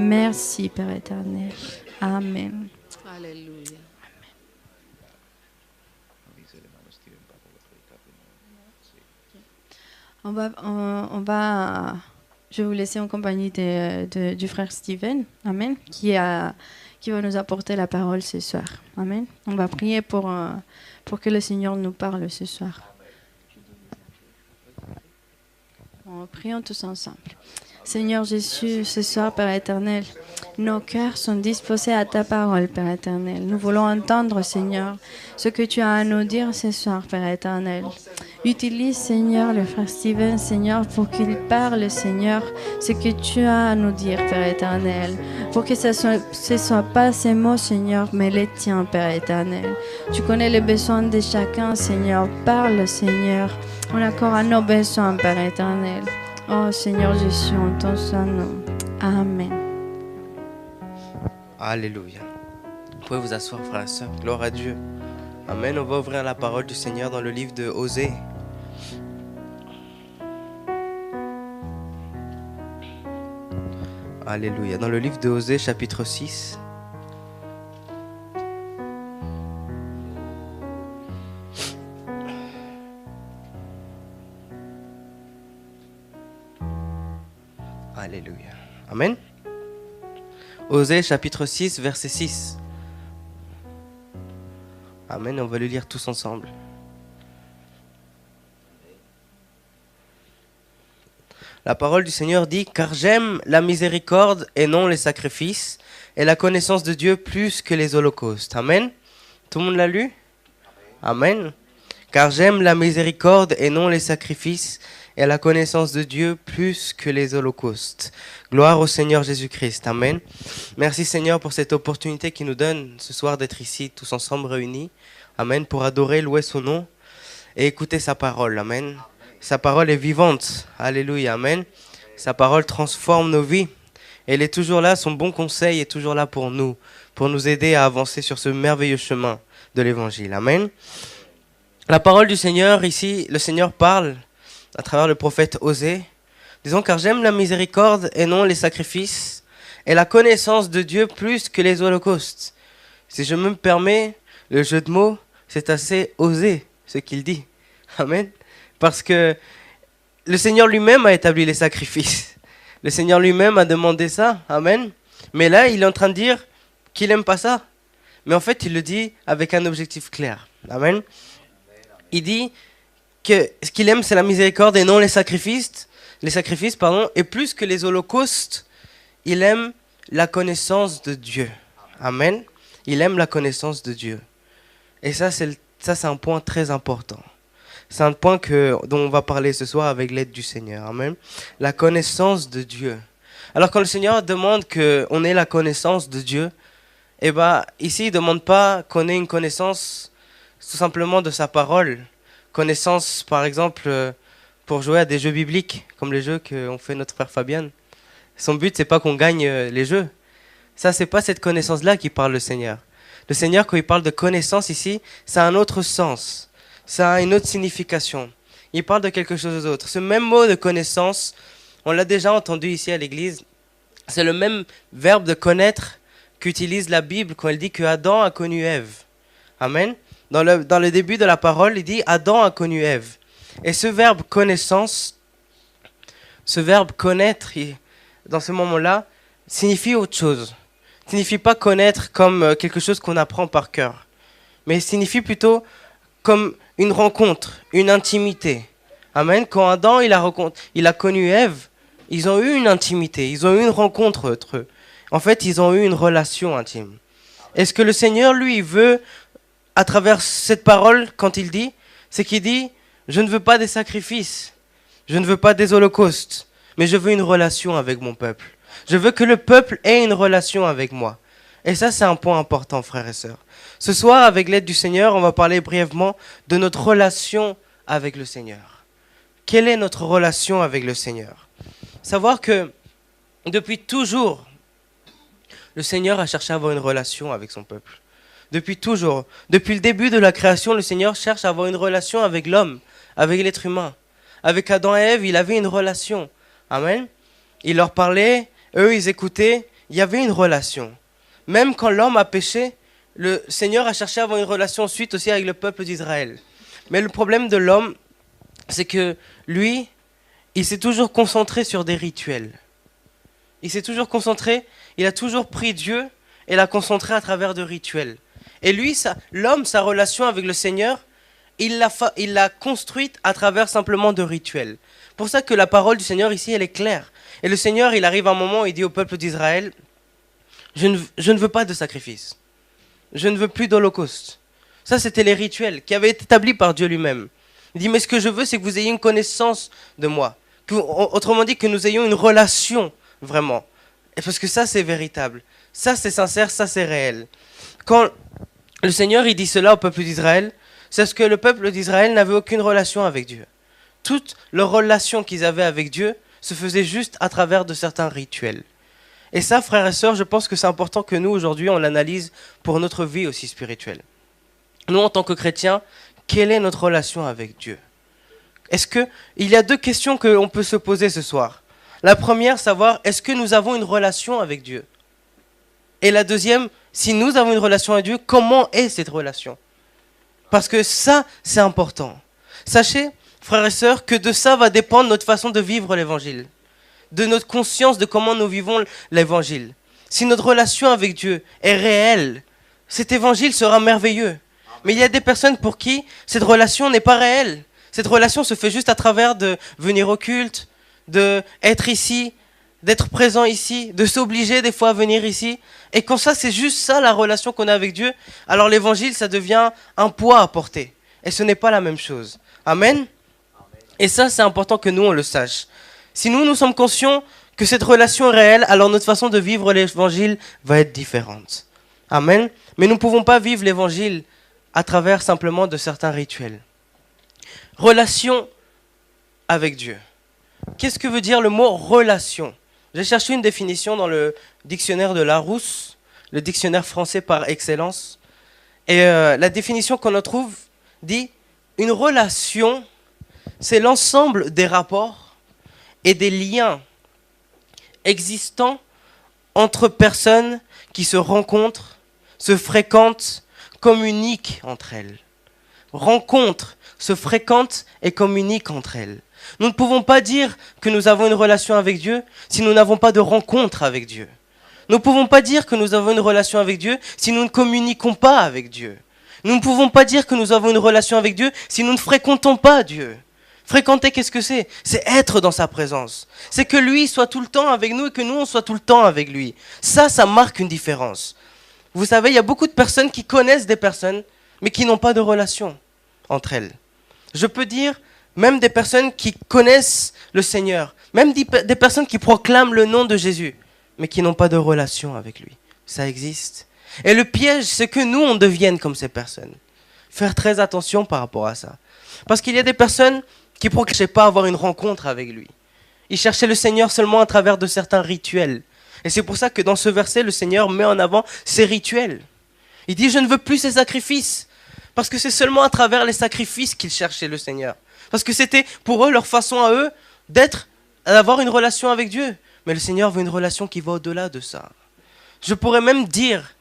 Merci, Père éternel. Amen. Alléluia. Je vais vous laisser en compagnie du frère Steven, Amen, qui va nous apporter la parole ce soir. Amen. On va prier pour que le Seigneur nous parle ce soir. Prions tous ensemble. Seigneur Jésus, ce soir, Père éternel, nos cœurs sont disposés à ta parole, Père éternel. Nous voulons entendre, Seigneur, ce que tu as à nous dire ce soir, Père éternel. Utilise, Seigneur, le frère Steven, Seigneur, pour qu'il parle, Seigneur, ce que tu as à nous dire, Père éternel. Pour que ce soit pas ces mots, Seigneur, mais les tiens, Père éternel. Tu connais les besoins de chacun, Seigneur. Parle, Seigneur, en accord à nos besoins, Père éternel. Oh Seigneur Jésus, en ton saint nom. Amen. Alléluia. Vous pouvez vous asseoir, frères et sœurs. Gloire à Dieu. Amen. On va ouvrir la parole du Seigneur dans le livre de Osée. Alléluia. Dans le livre de Osée, chapitre 6. Alléluia. Amen. Osée chapitre 6, verset 6. Amen. On va le lire tous ensemble. La parole du Seigneur dit: car j'aime la miséricorde et non les sacrifices, et la connaissance de Dieu plus que les holocaustes. Amen. Tout le monde l'a lu? Amen. Car j'aime la miséricorde et non les sacrifices, et la connaissance de Dieu plus que les holocaustes. Gloire au Seigneur Jésus-Christ. Amen. Merci Seigneur pour cette opportunité qu'il nous donne ce soir d'être ici tous ensemble réunis. Amen. Pour adorer, louer son nom et écouter sa parole. Amen. Sa parole est vivante. Alléluia. Amen. Sa parole transforme nos vies. Elle est toujours là, son bon conseil est toujours là pour nous aider à avancer sur ce merveilleux chemin de l'évangile. Amen. La parole du Seigneur ici, le Seigneur parle à travers le prophète Osée, disons: car j'aime la miséricorde et non les sacrifices, et la connaissance de Dieu plus que les holocaustes. Si je me permets le jeu de mots, c'est assez osé ce qu'il dit. Amen. Parce que le Seigneur lui-même a établi les sacrifices. Le Seigneur lui-même a demandé ça. Amen. Mais là, il est en train de dire qu'il n'aime pas ça. Mais en fait, il le dit avec un objectif clair. Amen. Il dit que ce qu'il aime, c'est la miséricorde et non les sacrifices, et plus que les holocaustes, il aime la connaissance de Dieu. Amen. Il aime la connaissance de Dieu. Et ça, c'est un point très important. C'est un point dont on va parler ce soir avec l'aide du Seigneur. Amen. La connaissance de Dieu. Alors quand le Seigneur demande qu'on ait la connaissance de Dieu, eh ben, ici, il ne demande pas qu'on ait une connaissance tout simplement de sa parole. Connaissance, par exemple, pour jouer à des jeux bibliques, comme les jeux qu'ont fait notre frère Fabien. Son but, c'est pas qu'on gagne les jeux. Ça, c'est pas cette connaissance-là qui parle le Seigneur. Le Seigneur, quand il parle de connaissance ici, ça a un autre sens. Ça a une autre signification. Il parle de quelque chose d'autre. Ce même mot de connaissance, on l'a déjà entendu ici à l'église. C'est le même verbe de connaître qu'utilise la Bible quand elle dit que Adam a connu Ève. Amen. Dans le début de la parole, il dit Adam a connu Ève. Et ce verbe connaissance, ce verbe connaître, dans ce moment-là, signifie autre chose. Il signifie pas connaître comme quelque chose qu'on apprend par cœur, mais il signifie plutôt comme une rencontre, une intimité. Amen. Quand Adam il a connu Ève, ils ont eu une intimité, ils ont eu une rencontre entre eux. En fait, ils ont eu une relation intime. Et ce que le Seigneur, lui, veut, à travers cette parole, quand il dit, c'est qu'il dit: je ne veux pas des sacrifices, je ne veux pas des holocaustes, mais je veux une relation avec mon peuple. Je veux que le peuple ait une relation avec moi. Et ça, c'est un point important, frères et sœurs. Ce soir, avec l'aide du Seigneur, on va parler brièvement de notre relation avec le Seigneur. Quelle est notre relation avec le Seigneur? Savoir que depuis toujours, le Seigneur a cherché à avoir une relation avec son peuple. Depuis toujours. Depuis le début de la création, le Seigneur cherche à avoir une relation avec l'homme, avec l'être humain. Avec Adam et Ève, il avait une relation. Amen. Il leur parlait, eux, ils écoutaient, il y avait une relation. Même quand l'homme a péché, le Seigneur a cherché à avoir une relation ensuite aussi avec le peuple d'Israël. Mais le problème de l'homme, c'est que lui, il s'est toujours concentré sur des rituels. Il s'est toujours concentré, il a toujours pris Dieu et l'a concentré à travers de rituels. Et lui, l'homme, sa relation avec le Seigneur, il l'a construite à travers simplement de rituels. Pour ça que la parole du Seigneur ici, elle est claire. Et le Seigneur, il arrive à un moment où il dit au peuple d'Israël, je ne veux pas de sacrifice. Je ne veux plus d'holocauste. Ça, c'était les rituels qui avaient été établis par Dieu lui-même. Il dit, mais ce que je veux, c'est que vous ayez une connaissance de moi. Autrement dit, que nous ayons une relation, vraiment. Et parce que ça, c'est véritable. Ça, c'est sincère, ça, c'est réel. Quand le Seigneur, il dit cela au peuple d'Israël, c'est parce que le peuple d'Israël n'avait aucune relation avec Dieu. Toute leur relation qu'ils avaient avec Dieu se faisait juste à travers de certains rituels. Et ça, frères et sœurs, je pense que c'est important que nous, aujourd'hui, on l'analyse pour notre vie aussi spirituelle. Nous, en tant que chrétiens, quelle est notre relation avec Dieu? Il y a deux questions qu'on peut se poser ce soir. La première, savoir, est-ce que nous avons une relation avec Dieu? Et la deuxième, si nous avons une relation avec Dieu, comment est cette relation? Parce que ça, c'est important. Sachez, frères et sœurs, que de ça va dépendre notre façon de vivre l'évangile. De notre conscience de comment nous vivons l'évangile. Si notre relation avec Dieu est réelle, cet évangile sera merveilleux. Mais il y a des personnes pour qui cette relation n'est pas réelle. Cette relation se fait juste à travers de venir au culte, d'être ici, d'être présent ici, de s'obliger des fois à venir ici. Et quand ça, c'est juste ça la relation qu'on a avec Dieu, alors l'évangile, ça devient un poids à porter. Et ce n'est pas la même chose. Amen. Et ça, c'est important que nous, on le sache. Si nous sommes conscients que cette relation est réelle, alors notre façon de vivre l'évangile va être différente. Amen. Mais nous ne pouvons pas vivre l'évangile à travers simplement de certains rituels. Relation avec Dieu. Qu'est-ce que veut dire le mot relation? J'ai cherché une définition dans le dictionnaire de Larousse, le dictionnaire français par excellence. Et la définition qu'on en trouve dit « Une relation, c'est l'ensemble des rapports et des liens existants entre personnes qui se rencontrent, se fréquentent, communiquent entre elles. Rencontrent, se fréquentent et communiquent entre elles. Nous ne pouvons pas dire que nous avons une relation avec Dieu si nous n'avons pas de rencontre avec Dieu. Nous ne pouvons pas dire que nous avons une relation avec Dieu si nous ne communiquons pas avec Dieu. Nous ne pouvons pas dire que nous avons une relation avec Dieu si nous ne fréquentons pas Dieu. Fréquenter, qu'est-ce que c'est? C'est être dans sa présence. C'est que lui soit tout le temps avec nous et que nous, on soit tout le temps avec lui. Ça marque une différence. Vous savez, il y a beaucoup de personnes qui connaissent des personnes, mais qui n'ont pas de relation entre elles. Je peux dire, même des personnes qui connaissent le Seigneur, même des personnes qui proclament le nom de Jésus, mais qui n'ont pas de relation avec lui. Ça existe. Et le piège, c'est que nous, on devienne comme ces personnes. Faire très attention par rapport à ça. Parce qu'il y a des personnes qui ne cherchaient pas à avoir une rencontre avec lui. Ils cherchaient le Seigneur seulement à travers de certains rituels. Et c'est pour ça que dans ce verset, le Seigneur met en avant ces rituels. Il dit, je ne veux plus ces sacrifices. Parce que c'est seulement à travers les sacrifices qu'ils cherchaient le Seigneur. Parce que c'était pour eux, leur façon à eux, d'avoir une relation avec Dieu. Mais le Seigneur veut une relation qui va au-delà de ça. Je pourrais même dire,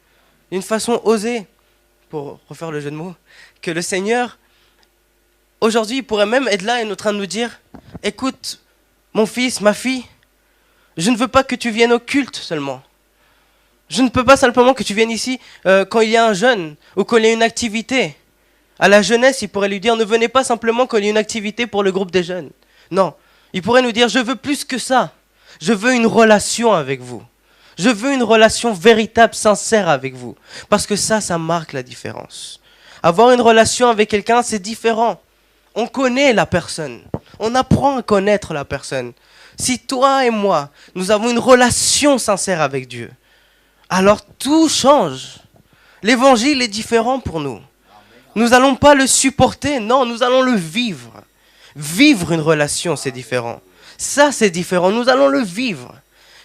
d'une façon osée, pour refaire le jeu de mots, que le Seigneur, aujourd'hui, il pourrait même être là et en train de nous dire, écoute, mon fils, ma fille, je ne veux pas que tu viennes au culte seulement. Je ne peux pas simplement que tu viennes ici quand il y a un jeûne ou quand il y a une activité. À la jeunesse, il pourrait lui dire, ne venez pas simplement quand il y a une activité pour le groupe des jeunes. Non, il pourrait nous dire, je veux plus que ça. Je veux une relation avec vous. Je veux une relation véritable, sincère avec vous. Parce que ça marque la différence. Avoir une relation avec quelqu'un, c'est différent. On connaît la personne. On apprend à connaître la personne. Si toi et moi, nous avons une relation sincère avec Dieu, alors tout change. L'évangile est différent pour nous. Nous n'allons pas le supporter, non, nous allons le vivre. Vivre une relation, c'est différent. Ça, c'est différent, nous allons le vivre.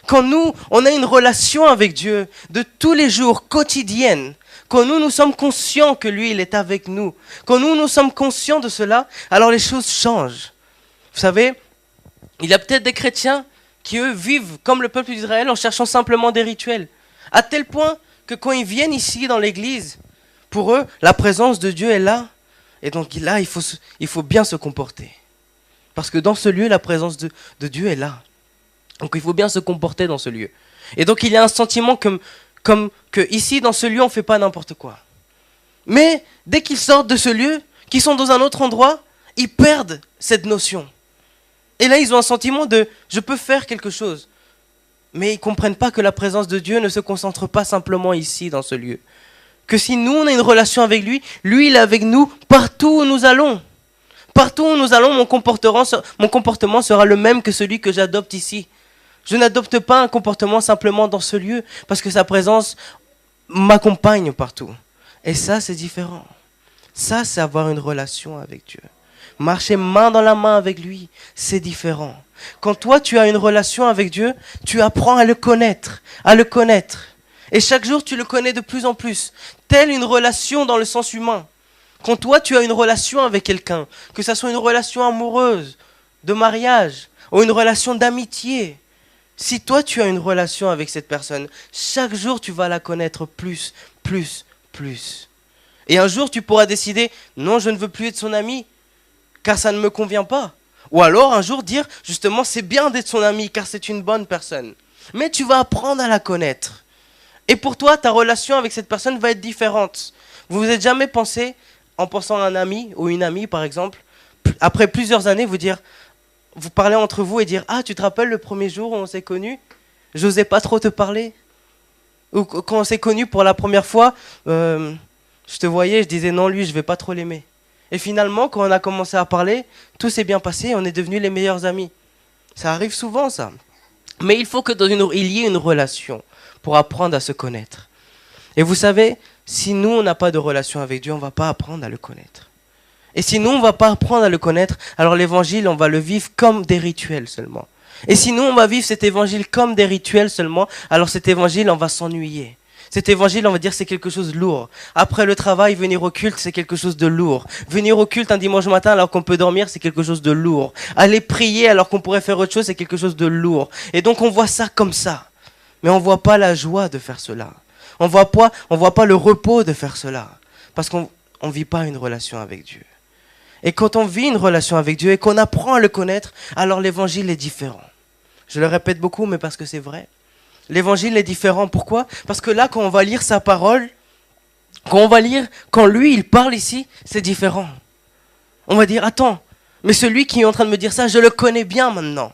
Quand nous, on a une relation avec Dieu de tous les jours, quotidienne, quand nous sommes conscients que lui, il est avec nous, quand nous sommes conscients de cela, alors les choses changent. Vous savez, il y a peut-être des chrétiens qui eux vivent comme le peuple d'Israël en cherchant simplement des rituels. À tel point que quand ils viennent ici dans l'église, pour eux, la présence de Dieu est là. Et donc là, il faut bien se comporter. Parce que dans ce lieu, la présence de Dieu est là. Donc il faut bien se comporter dans ce lieu. Et donc il y a un sentiment comme que ici, dans ce lieu, on ne fait pas n'importe quoi. Mais dès qu'ils sortent de ce lieu, qu'ils sont dans un autre endroit, ils perdent cette notion. Et là, ils ont un sentiment de « je peux faire quelque chose ». Mais ils ne comprennent pas que la présence de Dieu ne se concentre pas simplement ici, dans ce lieu. Que si nous, on a une relation avec lui, lui, il est avec nous partout où nous allons. Partout où nous allons, mon comportement sera le même que celui que j'adopte ici. Je n'adopte pas un comportement simplement dans ce lieu, parce que sa présence m'accompagne partout. Et ça, c'est différent. Ça, c'est avoir une relation avec Dieu. Marcher main dans la main avec lui, c'est différent. Quand toi, tu as une relation avec Dieu, tu apprends à le connaître, à le connaître. Et chaque jour, tu le connais de plus en plus. Telle une relation dans le sens humain. Quand toi, tu as une relation avec quelqu'un, que ce soit une relation amoureuse, de mariage, ou une relation d'amitié, si toi, tu as une relation avec cette personne, chaque jour, tu vas la connaître plus. Et un jour, tu pourras décider, non, je ne veux plus être son ami, car ça ne me convient pas. Ou alors, un jour, dire, justement, c'est bien d'être son ami, car c'est une bonne personne. Mais tu vas apprendre à la connaître. Et pour toi, ta relation avec cette personne va être différente. Vous vous êtes jamais pensé, en pensant à un ami ou une amie, par exemple, après plusieurs années, vous parlez entre vous et dire « Ah, tu te rappelles le premier jour où on s'est connus ? J'osais pas trop te parler. » Ou quand on s'est connus pour la première fois, je te voyais, je disais « Non, lui, je vais pas trop l'aimer. » Et finalement, quand on a commencé à parler, tout s'est bien passé, on est devenus les meilleurs amis. Ça arrive souvent, ça. Mais il faut que il y ait une relation pour apprendre à se connaître. Et vous savez, si nous, on n'a pas de relation avec Dieu, on ne va pas apprendre à le connaître. Et si nous, on ne va pas apprendre à le connaître, alors l'évangile, on va le vivre comme des rituels seulement. Et si nous, on va vivre cet évangile comme des rituels seulement, alors cet évangile, on va s'ennuyer. Cet évangile, on va dire, c'est quelque chose de lourd. Après le travail, venir au culte, c'est quelque chose de lourd. Venir au culte un dimanche matin alors qu'on peut dormir, c'est quelque chose de lourd. Aller prier alors qu'on pourrait faire autre chose, c'est quelque chose de lourd. Et donc, on voit ça comme ça. Mais on ne voit pas la joie de faire cela. On voit pas le repos de faire cela. Parce qu'on ne vit pas une relation avec Dieu. Et quand on vit une relation avec Dieu et qu'on apprend à le connaître, alors l'évangile est différent. Je le répète beaucoup, mais parce que c'est vrai. L'évangile est différent. Pourquoi ? Parce que là, quand on va lire sa parole, quand lui, il parle ici, c'est différent. On va dire, attends, mais celui qui est en train de me dire ça, je le connais bien maintenant.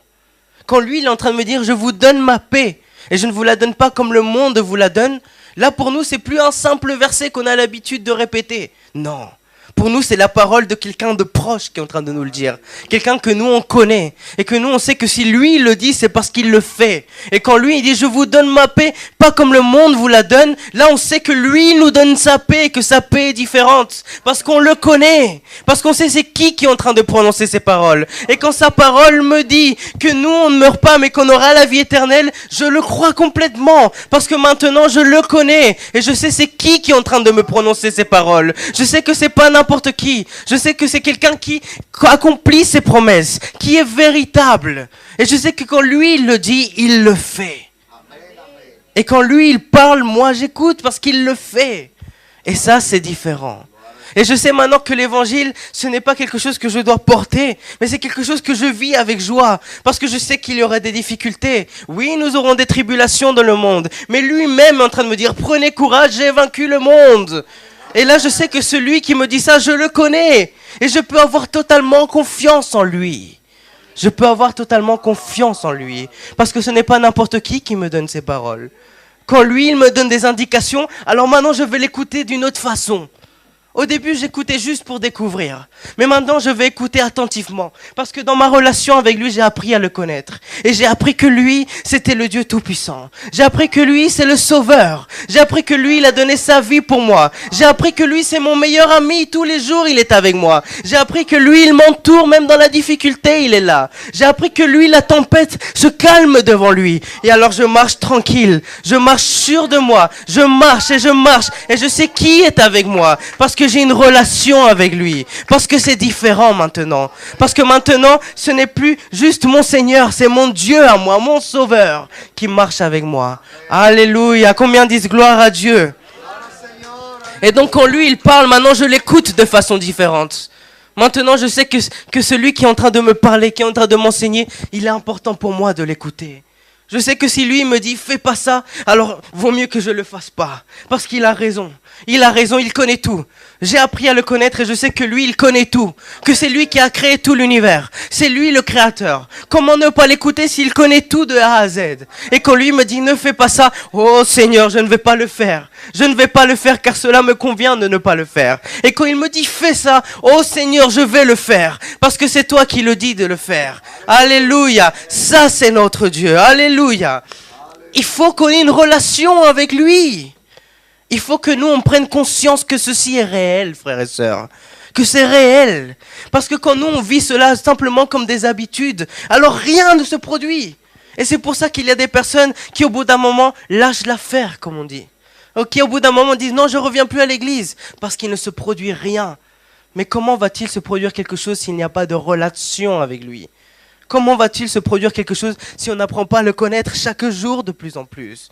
Quand lui, il est en train de me dire, je vous donne ma paix, et je ne vous la donne pas comme le monde vous la donne, là, pour nous, c'est plus un simple verset qu'on a l'habitude de répéter. Non. Pour nous, c'est la parole de quelqu'un de proche qui est en train de nous le dire. Quelqu'un que nous, on connaît. Et que nous, on sait que si lui, il le dit, c'est parce qu'il le fait. Et quand lui, il dit, je vous donne ma paix, pas comme le monde vous la donne, là, on sait que lui, il nous donne sa paix, et que sa paix est différente. Parce qu'on le connaît. Parce qu'on sait c'est qui est en train de prononcer ces paroles. Et quand sa parole me dit que nous, on ne meurt pas, mais qu'on aura la vie éternelle, je le crois complètement. Parce que maintenant, je le connais. Et je sais c'est qui est en train de me prononcer ces paroles. Je sais que c'est pas n'importe qui. Je sais que c'est quelqu'un qui accomplit ses promesses, qui est véritable. Et je sais que quand lui, il le dit, il le fait. Et quand lui, il parle, moi, j'écoute parce qu'il le fait. Et ça, c'est différent. Et je sais maintenant que l'évangile, ce n'est pas quelque chose que je dois porter, mais c'est quelque chose que je vis avec joie, parce que je sais qu'il y aura des difficultés. Oui, nous aurons des tribulations dans le monde, mais lui-même est en train de me dire, prenez courage, j'ai vaincu le monde. Et là, je sais que celui qui me dit ça, je le connais. Et je peux avoir totalement confiance en lui. Je peux avoir totalement confiance en lui. Parce que ce n'est pas n'importe qui me donne ces paroles. Quand lui, il me donne des indications, alors maintenant, je vais l'écouter d'une autre façon. Au début, j'écoutais juste pour découvrir. Mais maintenant, je vais écouter attentivement. Parce que dans ma relation avec lui, j'ai appris à le connaître. Et j'ai appris que lui, c'était le Dieu Tout-Puissant. J'ai appris que lui, c'est le Sauveur. J'ai appris que lui, il a donné sa vie pour moi. J'ai appris que lui, c'est mon meilleur ami. Tous les jours, il est avec moi. J'ai appris que lui, il m'entoure. Même dans la difficulté, il est là. J'ai appris que lui, la tempête se calme devant lui. Et alors, je marche tranquille. Je marche sûr de moi. Je marche. Et je sais qui est avec moi. Parce que que j'ai une relation avec lui. Parce que c'est différent maintenant. Parce que maintenant, ce n'est plus juste mon Seigneur, c'est mon Dieu à moi, mon Sauveur qui marche avec moi. Alléluia. Combien disent gloire à Dieu? Et donc quand lui, il parle, maintenant je l'écoute de façon différente. Maintenant, je sais que celui qui est en train de me parler, qui est en train de m'enseigner, il est important pour moi de l'écouter. Je sais que si lui me dit fais pas ça, alors vaut mieux que je le fasse pas. Parce qu'il a raison. Il a raison, il connaît tout. J'ai appris à le connaître et je sais que lui, il connaît tout. Que c'est lui qui a créé tout l'univers. C'est lui le créateur. Comment ne pas l'écouter s'il connaît tout de A à Z? Et quand lui me dit ne fais pas ça, oh Seigneur, je ne vais pas le faire. Je ne vais pas le faire car cela me convient de ne pas le faire. Et quand il me dit fais ça, oh Seigneur, je vais le faire. Parce que c'est toi qui le dis de le faire. Alléluia. Ça, c'est notre Dieu. Alléluia. Il faut qu'on ait une relation avec lui. Il faut que nous, on prenne conscience que ceci est réel, frères et sœurs. Que c'est réel. Parce que quand nous, on vit cela simplement comme des habitudes, alors rien ne se produit. Et c'est pour ça qu'il y a des personnes qui, au bout d'un moment, lâchent l'affaire, comme on dit. Qui, au bout d'un moment, disent « Non, je ne reviens plus à l'église. » Parce qu'il ne se produit rien. Mais comment va-t-il se produire quelque chose s'il n'y a pas de relation avec lui? Comment va-t-il se produire quelque chose si on n'apprend pas à le connaître chaque jour de plus en plus?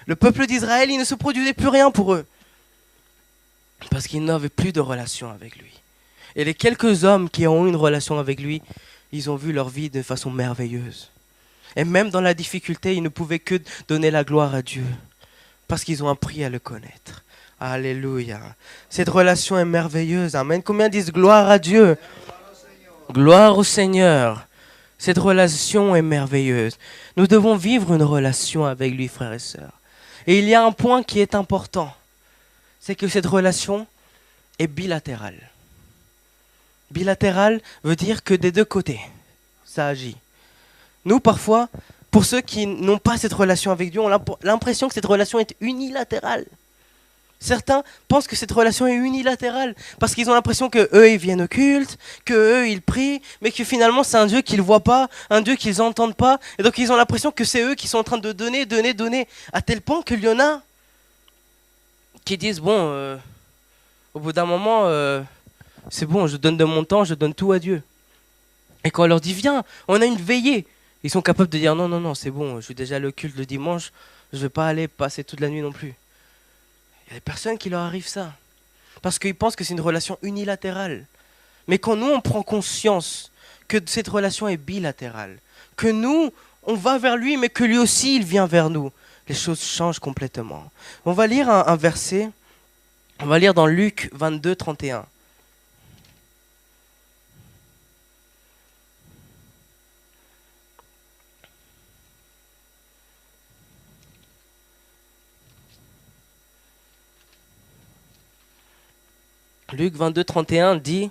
Le peuple d'Israël, il ne se produisait plus rien pour eux. Parce qu'ils n'avaient plus de relation avec lui. Et les quelques hommes qui ont eu une relation avec lui, ils ont vu leur vie de façon merveilleuse. Et même dans la difficulté, ils ne pouvaient que donner la gloire à Dieu. Parce qu'ils ont appris à le connaître. Alléluia. Cette relation est merveilleuse. Amen. Combien disent gloire à Dieu? Gloire au Seigneur. Cette relation est merveilleuse. Nous devons vivre une relation avec lui, frères et sœurs. Et il y a un point qui est important. C'est que cette relation est bilatérale. Bilatéral veut dire que des deux côtés, ça agit. Nous, parfois, pour ceux qui n'ont pas cette relation avec Dieu, on a l'impression que cette relation est unilatérale. Certains pensent que cette relation est unilatérale parce qu'ils ont l'impression qu'eux, ils viennent au culte, qu'eux, ils prient, mais que finalement, c'est un Dieu qu'ils ne voient pas, un Dieu qu'ils n'entendent pas. Et donc, ils ont l'impression que c'est eux qui sont en train de donner, à tel point qu'il y en a qui disent, bon, au bout d'un moment, c'est bon, je donne de mon temps, je donne tout à Dieu. Et quand on leur dit, viens, on a une veillée, ils sont capables de dire, non, c'est bon, je suis déjà le culte le dimanche, je ne vais pas aller passer toute la nuit non plus. Il y a des personnes qui leur arrivent ça. Parce qu'ils pensent que c'est une relation unilatérale. Mais quand nous, on prend conscience que cette relation est bilatérale, que nous, on va vers lui, mais que lui aussi, il vient vers nous, les choses changent complètement. On va lire un verset. On va lire dans Luc 22, 31. Luc 22, 31 dit,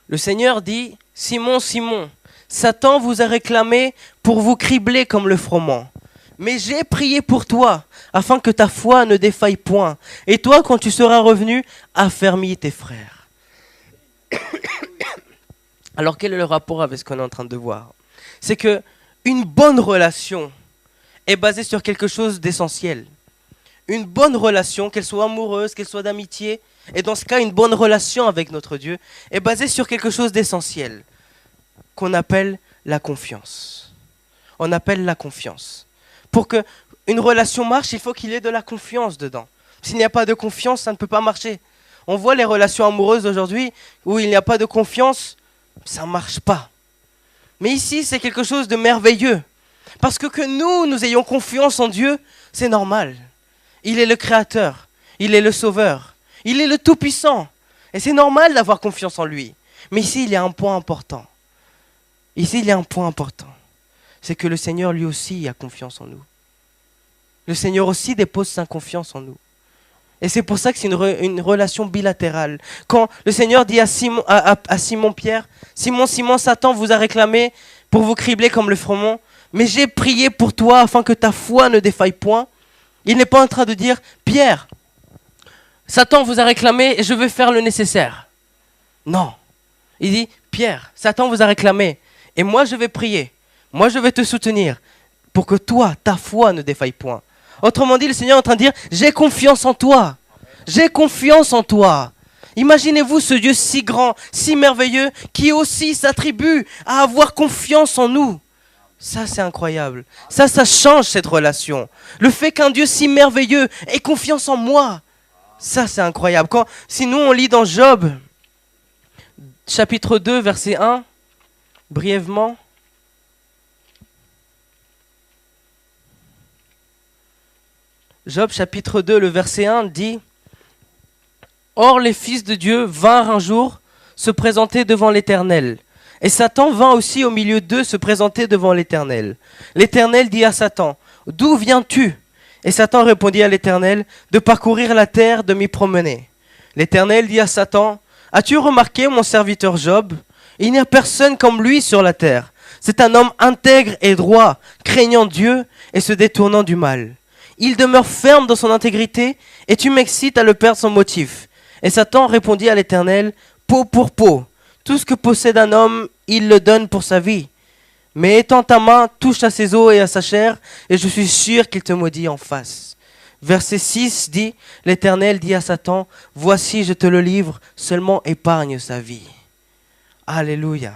le Seigneur dit, Simon, Simon, Satan vous a réclamé pour vous cribler comme le froment. Mais j'ai prié pour toi, afin que ta foi ne défaille point. Et toi, quand tu seras revenu, affermis tes frères. Alors, quel est le rapport avec ce qu'on est en train de voir? C'est que une bonne relation est basée sur quelque chose d'essentiel. Une bonne relation, qu'elle soit amoureuse, qu'elle soit d'amitié, et dans ce cas, une bonne relation avec notre Dieu, est basée sur quelque chose d'essentiel, qu'on appelle la confiance. On appelle la confiance. Pour qu'une relation marche, il faut qu'il y ait de la confiance dedans. S'il n'y a pas de confiance, ça ne peut pas marcher. On voit les relations amoureuses aujourd'hui, où il n'y a pas de confiance, ça ne marche pas. Mais ici, c'est quelque chose de merveilleux. Parce que nous ayons confiance en Dieu, c'est normal. Il est le Créateur, il est le Sauveur, il est le Tout-Puissant. Et c'est normal d'avoir confiance en lui. Mais ici, il y a un point important. Ici, il y a un point important. C'est que le Seigneur, lui aussi, a confiance en nous. Le Seigneur aussi dépose sa confiance en nous. Et c'est pour ça que c'est une relation bilatérale. Quand le Seigneur dit à Simon-Pierre, « Simon, Simon, Satan vous a réclamé pour vous cribler comme le froment, mais j'ai prié pour toi afin que ta foi ne défaille point. » Il n'est pas en train de dire, « Pierre, Satan vous a réclamé et je vais faire le nécessaire. » Non. Il dit, « Pierre, Satan vous a réclamé et moi je vais prier. Moi je vais te soutenir pour que toi, ta foi ne défaille point. » Autrement dit, le Seigneur est en train de dire, j'ai confiance en toi. J'ai confiance en toi. Imaginez-vous ce Dieu si grand, si merveilleux, qui aussi s'attribue à avoir confiance en nous. Ça, c'est incroyable. Ça change cette relation. Le fait qu'un Dieu si merveilleux ait confiance en moi, ça, c'est incroyable. Si nous, on lit dans Job, chapitre 2, verset 1, brièvement. Job, chapitre 2, le verset 1 dit « Or, les fils de Dieu vinrent un jour se présenter devant l'Éternel. Et Satan vint aussi au milieu d'eux se présenter devant l'Éternel. L'Éternel dit à Satan, « D'où viens-tu » Et Satan répondit à l'Éternel, « De parcourir la terre, de m'y promener. » L'Éternel dit à Satan, « As-tu remarqué mon serviteur Job ? Il n'y a personne comme lui sur la terre. C'est un homme intègre et droit, craignant Dieu et se détournant du mal. Il demeure ferme dans son intégrité, et tu m'excites à le perdre sans motif. » Et Satan répondit à l'Éternel, « Peau pour peau. Tout ce que possède un homme, il le donne pour sa vie. Mais étends ta main, touche à ses os et à sa chair, et je suis sûr qu'il te maudit en face. » Verset 6 dit, l'Éternel dit à Satan, « Voici, je te le livre, seulement épargne sa vie. » Alléluia.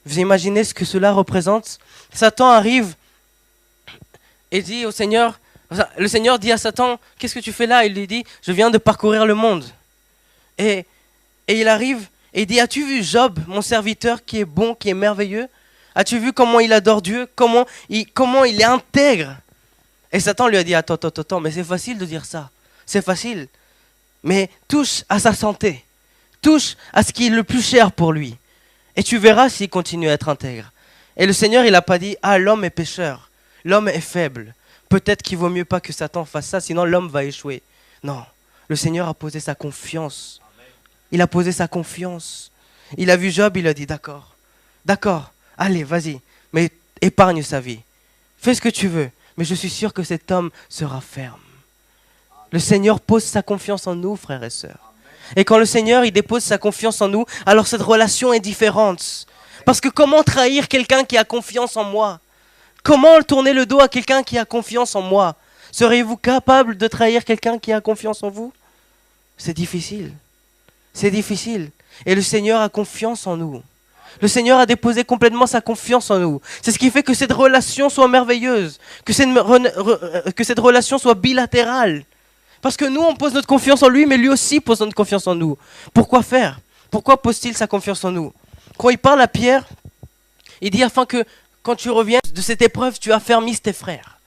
Vous imaginez ce que cela représente? Satan arrive et dit au Seigneur, le Seigneur dit à Satan, « Qu'est-ce que tu fais là ?» Il lui dit, « Je viens de parcourir le monde. » Et il arrive et il dit, « As-tu vu Job, mon serviteur, qui est bon, qui est merveilleux? As-tu vu comment il adore Dieu, comment il est intègre ?» Et Satan lui a dit, « Attends, mais c'est facile de dire ça. C'est facile. Mais touche à sa santé. Touche à ce qui est le plus cher pour lui. Et tu verras s'il continue à être intègre. » Et le Seigneur, il n'a pas dit, « Ah, l'homme est pécheur. L'homme est faible. Peut-être qu'il vaut mieux pas que Satan fasse ça, sinon l'homme va échouer. » Non, le Seigneur a posé sa confiance. Il a posé sa confiance. Il a vu Job, il a dit, d'accord, allez, vas-y, mais épargne sa vie. Fais ce que tu veux, mais je suis sûr que cet homme sera ferme. Le Seigneur pose sa confiance en nous, frères et sœurs. Et quand le Seigneur, il dépose sa confiance en nous, alors cette relation est différente. Parce que comment trahir quelqu'un qui a confiance en moi? Comment tourner le dos à quelqu'un qui a confiance en moi? Seriez-vous capable de trahir quelqu'un qui a confiance en vous? C'est difficile. C'est difficile. Et le Seigneur a confiance en nous. Le Seigneur a déposé complètement sa confiance en nous. C'est ce qui fait que cette relation soit merveilleuse, que cette relation soit bilatérale. Parce que nous, on pose notre confiance en lui, mais lui aussi pose notre confiance en nous. Pourquoi faire? Pourquoi pose-t-il sa confiance en nous? Quand il parle à Pierre, il dit afin que quand tu reviens de cette épreuve, tu affermisses tes frères.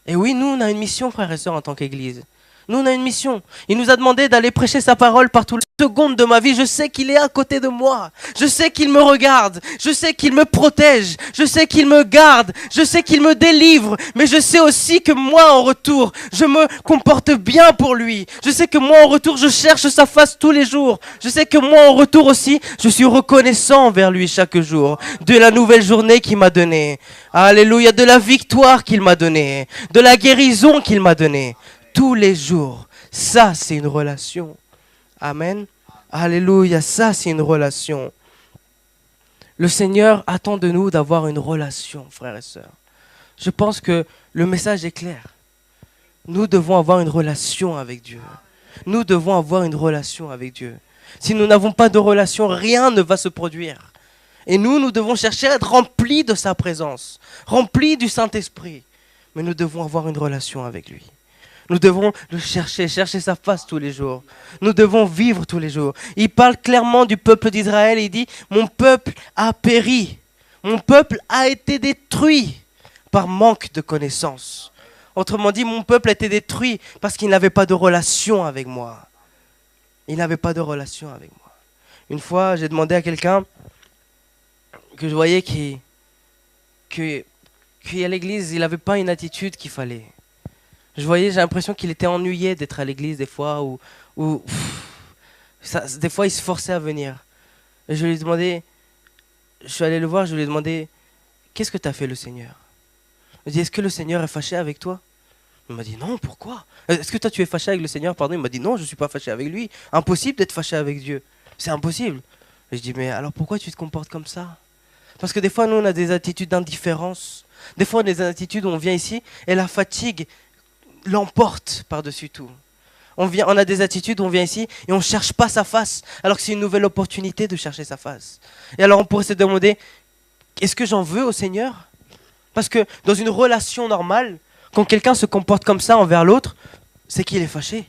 Et oui, nous, on a une mission, frères et sœurs, en tant qu'Église. Nous, on a une mission. Il nous a demandé d'aller prêcher sa parole partout. Seconde de ma vie, je sais qu'il est à côté de moi. Je sais qu'il me regarde. Je sais qu'il me protège. Je sais qu'il me garde. Je sais qu'il me délivre. Mais je sais aussi que moi, en retour, je me comporte bien pour lui. Je sais que moi, en retour, je cherche sa face tous les jours. Je sais que moi, en retour aussi, je suis reconnaissant envers lui chaque jour. De la nouvelle journée qu'il m'a donnée. Alléluia. De la victoire qu'il m'a donnée. De la guérison qu'il m'a donnée. Tous les jours. Ça, c'est une relation. Amen. Alléluia. Ça, c'est une relation. Le Seigneur attend de nous d'avoir une relation, frères et sœurs. Je pense que le message est clair. Nous devons avoir une relation avec Dieu. Nous devons avoir une relation avec Dieu. Si nous n'avons pas de relation, rien ne va se produire. Et nous devons chercher à être remplis de sa présence, remplis du Saint-Esprit. Mais nous devons avoir une relation avec lui. Nous devons le chercher sa face tous les jours. Nous devons vivre tous les jours. Il parle clairement du peuple d'Israël. Il dit, mon peuple a péri. Mon peuple a été détruit par manque de connaissance. Autrement dit, mon peuple a été détruit parce qu'il n'avait pas de relation avec moi. Il n'avait pas de relation avec moi. Une fois, j'ai demandé à quelqu'un que je voyais qui à l'église, il n'avait pas une attitude qu'il fallait. J'ai l'impression qu'il était ennuyé d'être à l'église des fois, des fois il se forçait à venir. Et je lui ai demandé, je suis allé le voir, je lui ai demandé, qu'est-ce que t'as fait le Seigneur? Je lui ai dit, est-ce que le Seigneur est fâché avec toi? Il m'a dit, non, pourquoi? Est-ce que toi tu es fâché avec le Seigneur? Pardon, il m'a dit, non, je ne suis pas fâché avec lui. Impossible d'être fâché avec Dieu. C'est impossible. Et je dis, mais alors pourquoi tu te comportes comme ça? Parce que des fois, nous, on a des attitudes d'indifférence. Des fois, on a des attitudes où on vient ici et la fatigue l'emporte par-dessus tout. On a des attitudes, on vient ici et on ne cherche pas sa face, alors que c'est une nouvelle opportunité de chercher sa face. Et alors on pourrait se demander, est-ce que j'en veux au Seigneur? Parce que dans une relation normale, quand quelqu'un se comporte comme ça envers l'autre, c'est qu'il est fâché.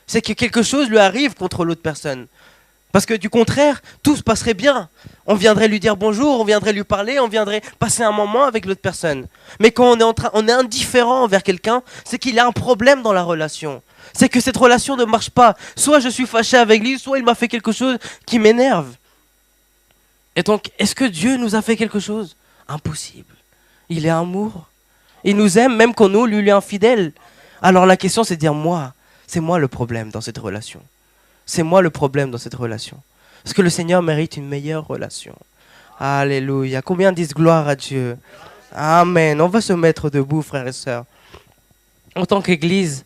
C'est que quelque chose lui arrive contre l'autre personne. Parce que du contraire, tout se passerait bien. On viendrait lui dire bonjour, on viendrait lui parler, on viendrait passer un moment avec l'autre personne. Mais quand on est indifférent envers quelqu'un, c'est qu'il y a un problème dans la relation. C'est que cette relation ne marche pas. Soit je suis fâché avec lui, soit il m'a fait quelque chose qui m'énerve. Et donc, est-ce que Dieu nous a fait quelque chose? Impossible. Il est amour. Il nous aime même quand nous, lui est infidèle. Alors la question, c'est de dire, c'est moi le problème dans cette relation. C'est moi le problème dans cette relation. Parce que le Seigneur mérite une meilleure relation. Alléluia. Combien disent gloire à Dieu? Amen. On va se mettre debout, frères et sœurs. En tant qu'Église,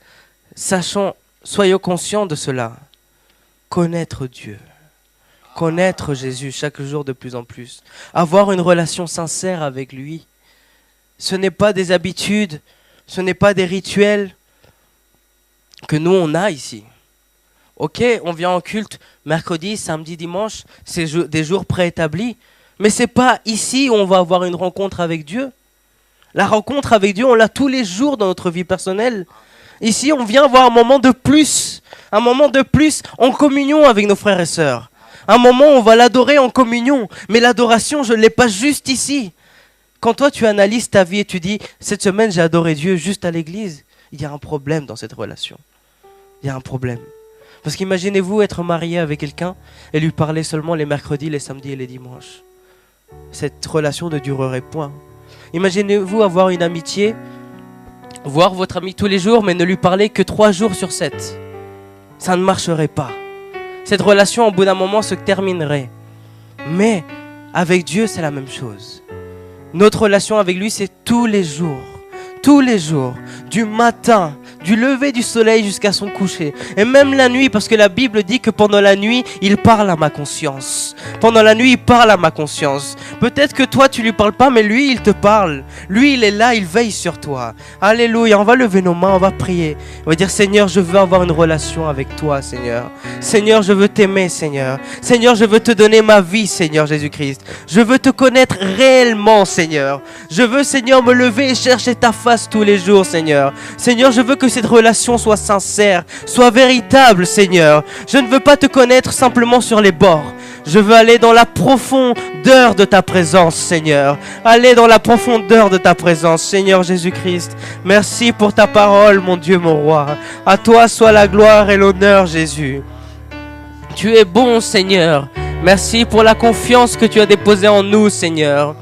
soyons conscients de cela. Connaître Dieu. Connaître Jésus chaque jour de plus en plus. Avoir une relation sincère avec lui. Ce n'est pas des habitudes, ce n'est pas des rituels que nous on a ici. Ok, on vient en culte mercredi, samedi, dimanche, c'est des jours préétablis. Mais ce n'est pas ici où on va avoir une rencontre avec Dieu. La rencontre avec Dieu, on l'a tous les jours dans notre vie personnelle. Ici, on vient avoir un moment de plus en communion avec nos frères et sœurs. Un moment où on va l'adorer en communion. Mais l'adoration, je ne l'ai pas juste ici. Quand toi, tu analyses ta vie et tu dis, cette semaine, j'ai adoré Dieu juste à l'église, il y a un problème dans cette relation. Il y a un problème. Parce qu'imaginez-vous être marié avec quelqu'un et lui parler seulement les mercredis, les samedis et les dimanches. Cette relation ne durerait point. Imaginez-vous avoir une amitié, voir votre ami tous les jours, mais ne lui parler que 3 jours sur 7. Ça ne marcherait pas. Cette relation, au bout d'un moment, se terminerait. Mais avec Dieu, c'est la même chose. Notre relation avec lui, c'est tous les jours, du matin, du lever du soleil jusqu'à son coucher. Et même la nuit, parce que la Bible dit que pendant la nuit, il parle à ma conscience. Pendant la nuit, il parle à ma conscience. Peut-être que toi, tu lui parles pas, mais lui, il te parle. Lui, il est là, il veille sur toi. Alléluia, on va lever nos mains, on va prier. On va dire, Seigneur, je veux avoir une relation avec toi, Seigneur. Seigneur, je veux t'aimer, Seigneur. Seigneur, je veux te donner ma vie, Seigneur Jésus-Christ. Je veux te connaître réellement, Seigneur. Je veux, Seigneur, me lever et chercher ta face tous les jours, Seigneur. Seigneur, je veux que cette relation soit sincère, soit véritable, Seigneur. Je ne veux pas te connaître simplement sur les bords. Je veux aller dans la profondeur de ta présence, Seigneur. Aller dans la profondeur de ta présence, Seigneur Jésus-Christ. Merci pour ta parole, mon Dieu, mon roi. À toi soit la gloire et l'honneur, Jésus. Tu es bon, Seigneur. Merci pour la confiance que tu as déposée en nous, Seigneur.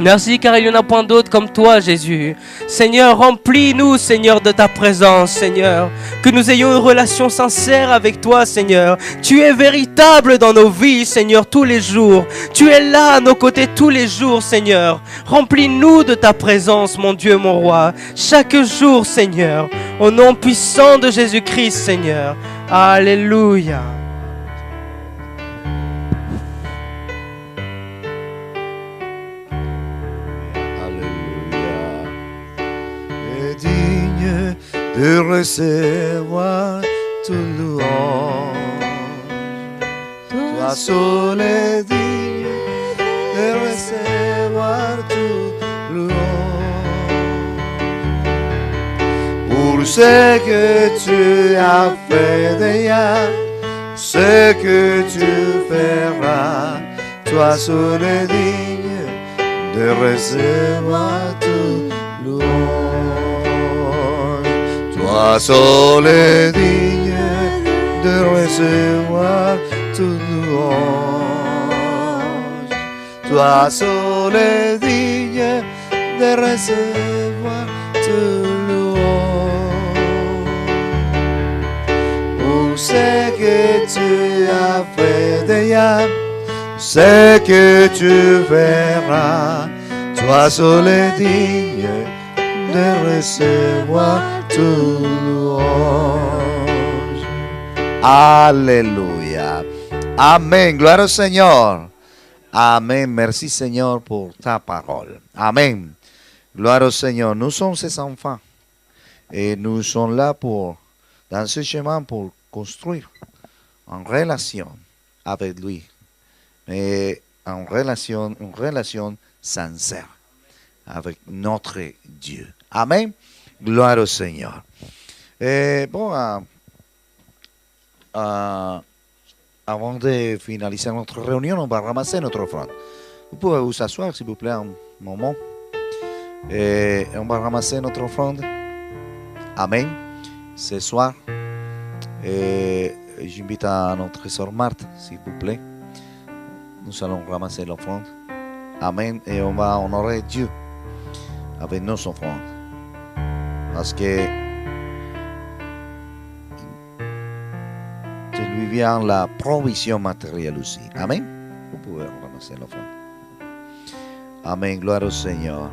Merci car il n'y en a point d'autre comme toi, Jésus. Seigneur, remplis-nous, Seigneur, de ta présence, Seigneur. Que nous ayons une relation sincère avec toi, Seigneur. Tu es véritable dans nos vies, Seigneur, tous les jours. Tu es là à nos côtés tous les jours, Seigneur. Remplis-nous de ta présence, mon Dieu, mon roi. Chaque jour, Seigneur. Au nom puissant de Jésus-Christ, Seigneur. Alléluia. De recevoir tout louange. Toi seul est digne de recevoir tout louange. Pour ce que tu as fait déjà, ce que tu feras, toi seul est digne de recevoir tout louange. Toi seul est digne de recevoir toute louange. Toi seul est digne de recevoir toute louange. Pour ce que tu as fait déjà, ce que tu feras, toi seul est digne de recevoir toute louange. Alléluia. Amen. Gloire au Seigneur. Amen. Merci Seigneur pour ta parole. Amen. Gloire au Seigneur. Nous sommes ses enfants et nous sommes là pour dans ce chemin pour construire une relation avec lui, mais une relation sincère avec notre Dieu. Amen. Gloire au Seigneur. Et bon, avant de finaliser notre réunion, on va ramasser notre offrande. Vous pouvez vous asseoir, s'il vous plaît, un moment. Et on va ramasser notre offrande. Amen. Ce soir, j'invite à notre sœur Marthe, s'il vous plaît. Nous allons ramasser l'offrande. Amen. Et on va honorer Dieu avec nos offrandes. Parce que de lui vient la provision matérielle aussi. Amen. Vous pouvez ramasser l'offrande. Amen. Gloire au Seigneur.